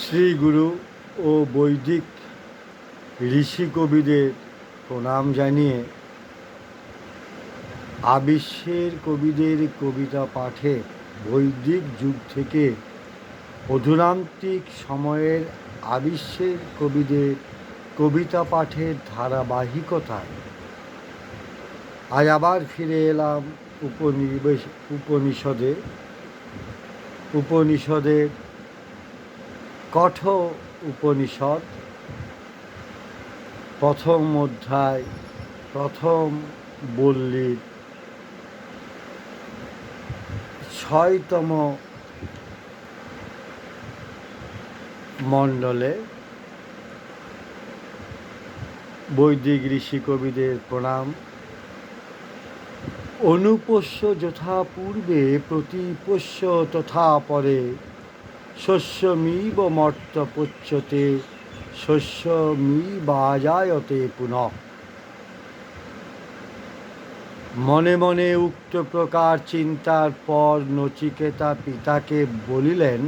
শ্রীগুরু ও বৈদিক ঋষি কবিদের প্রণাম জানিয়ে আবিশ্বের কবিদের কবিতা পাঠে বৈদিক যুগ থেকে অধুনান্তিক সময়ের আবিশ্বের কবিদের কবিতা পাঠের ধারাবাহিকতায় আজ আবার ফিরে এলাম উপনিষদের কঠোর উপনিষদ প্রথম অধ্যায় প্রথম বল্লীর ৬তম মণ্ডলে বৈদিক ঋষি কবিদের প্রণাম। অনুপোষ্য যথা পূর্বে প্রতিপোষ্য তথা পরে শস্যমিব মর্তপোচ্যতে শস্যমিবাজায়তে পুনঃ। মনে মনে উক্ত প্রকার চিন্তার পর নচিকেতা পিতাকে বলিলেন,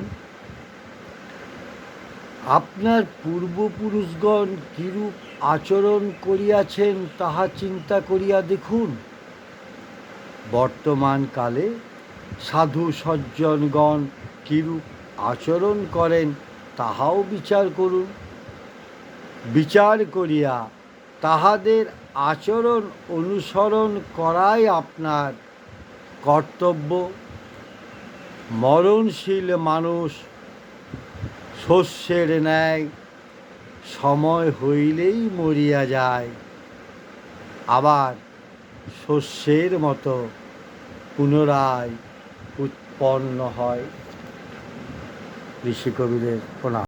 আপনার পূর্বপুরুষগণ কিরূপ আচরণ করিয়াছেন তাহা চিন্তা করিয়া দেখুন। বর্তমান কালে সাধু সজ্জনগণ কিরূপ আচরণ করেন তাহাও বিচার করুন। বিচার করিয়া তাহাদের আচরণ অনুসরণ করাই আপনার কর্তব্য। মরণশীল মানুষ শস্যের ন্যায় সময় হইলেই মরিয়া যায়, আবার শস্যের মতো পুনরায় উৎপন্ন হয়। ঋষি কবিদের প্রণাম।